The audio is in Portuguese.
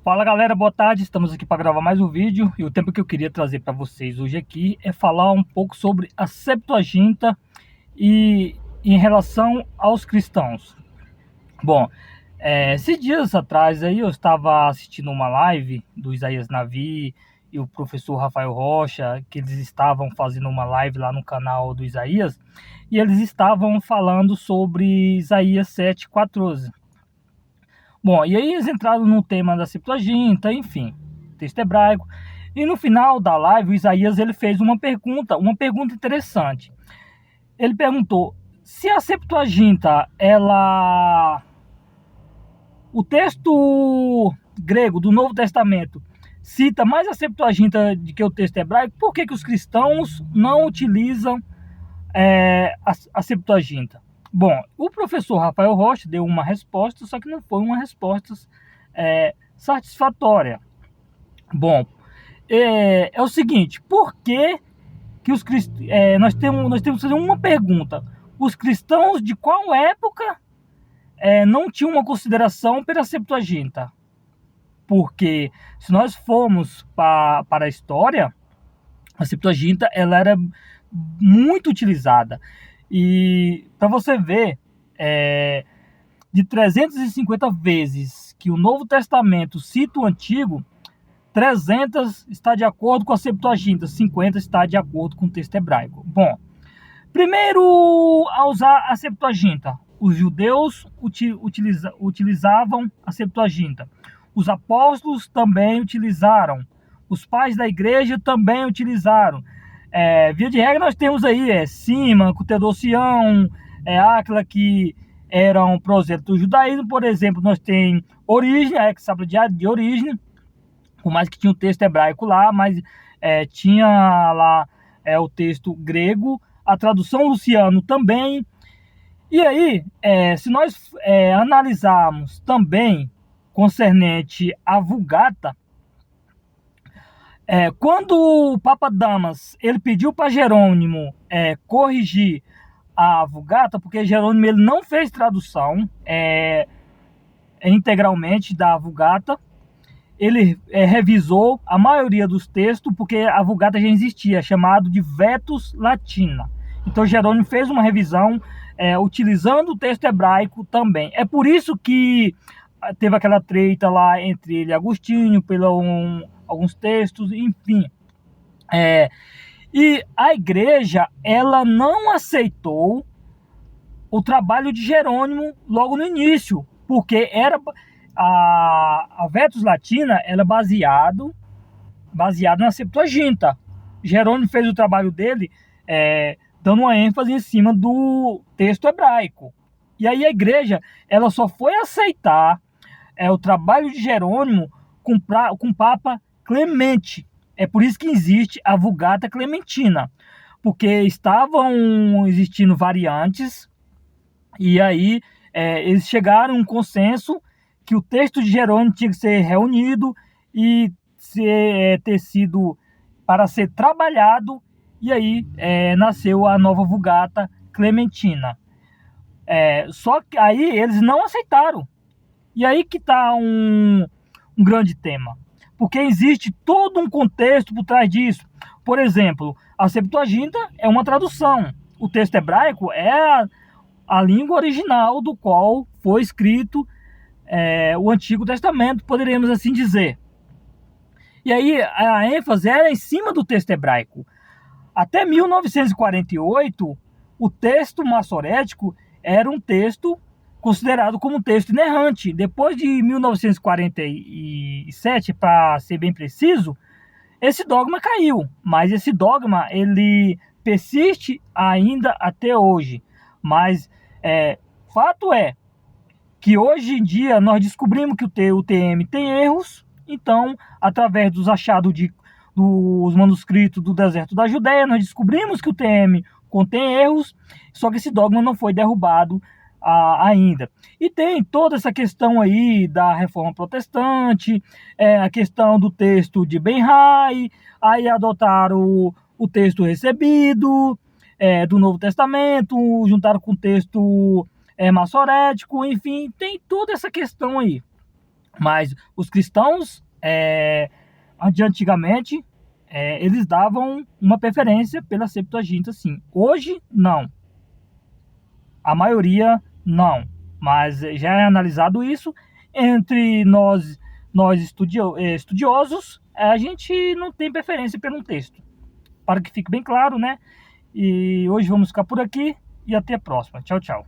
Fala galera, boa tarde, estamos aqui para gravar mais um vídeo e o tema que eu queria trazer para vocês hoje aqui é falar um pouco sobre a Septuaginta e em relação aos cristãos. Bom, esses dias atrás aí eu estava assistindo uma live do Isaías Navi e o professor Rafael Rocha, que eles estavam fazendo uma live lá no canal do Isaías e eles estavam falando sobre Isaías 7:14. Bom, e aí eles entraram no tema da Septuaginta, enfim, texto hebraico. E no final da live, o Isaías ele fez uma pergunta interessante. Ele perguntou se a Septuaginta, o texto grego do Novo Testamento cita mais a Septuaginta do que o texto hebraico, por que os cristãos não utilizam a Septuaginta? Bom, o professor Rafael Rocha deu uma resposta, só que não foi uma resposta satisfatória. Bom, é o seguinte, por que os nós temos que fazer uma pergunta. Os cristãos de qual época não tinham uma consideração pela Septuaginta? Porque se nós formos para a história, a Septuaginta ela era muito utilizada. E para você ver, de 350 vezes que o Novo Testamento cita o Antigo, 300 está de acordo com a Septuaginta, 50 está de acordo com o texto hebraico. Bom, primeiro a usar a Septuaginta, os judeus utilizavam a Septuaginta. Os apóstolos também utilizaram. Os pais da igreja também utilizaram. Via de regra nós temos aí Símaco, Teodosião, Áquila, que eram prosélitos do judaísmo. Por exemplo, nós temos Origem, que sabe de Origem, por mais que tinha um texto hebraico lá, mas tinha lá o texto grego, a tradução Luciano também. E aí, se nós analisarmos também concernente à Vulgata, quando o Papa Damas ele pediu para Jerônimo corrigir a Vulgata, porque Jerônimo ele não fez tradução integralmente da Vulgata, ele revisou a maioria dos textos, porque a Vulgata já existia, chamado de Vetus Latina. Então Jerônimo fez uma revisão utilizando o texto hebraico também. É por isso que teve aquela treta lá entre ele e Agostinho, alguns textos, enfim. E a igreja, ela não aceitou o trabalho de Jerônimo logo no início, porque era a Vetus Latina, ela é baseado na Septuaginta. Jerônimo fez o trabalho dele dando uma ênfase em cima do texto hebraico. E aí a igreja, ela só foi aceitar o trabalho de Jerônimo com o Papa Clemente. É por isso que existe a Vulgata Clementina, porque estavam existindo variantes, e aí eles chegaram a um consenso que o texto de Jerônimo tinha que ser reunido e ter sido para ser trabalhado, e aí nasceu a nova Vulgata Clementina. Só que aí eles não aceitaram. E aí que está um grande tema, porque existe todo um contexto por trás disso. Por exemplo, a Septuaginta é uma tradução. O texto hebraico é a língua original do qual foi escrito o Antigo Testamento, poderíamos assim dizer. E aí a ênfase era em cima do texto hebraico. Até 1948, o texto massorético era um texto considerado como um texto inerrante. Depois de 1947, para ser bem preciso, esse dogma caiu, mas esse dogma ele persiste ainda até hoje. Mas fato é que hoje em dia nós descobrimos que o TM tem erros. Então, através dos achados dos manuscritos do deserto da Judéia, nós descobrimos que o TM contém erros, só que esse dogma não foi derrubado ainda. E tem toda essa questão aí da reforma protestante, a questão do texto de Ben-Hai, aí adotaram o texto recebido do Novo Testamento, juntaram com o texto massorético, enfim, tem toda essa questão aí. Mas os cristãos, de antigamente, eles davam uma preferência pela Septuaginta, sim. Hoje, não. A maioria, não. Mas já é analisado isso entre nós estudiosos, a gente não tem preferência pelo texto. Para que fique bem claro, né? E hoje vamos ficar por aqui e até a próxima. Tchau, tchau.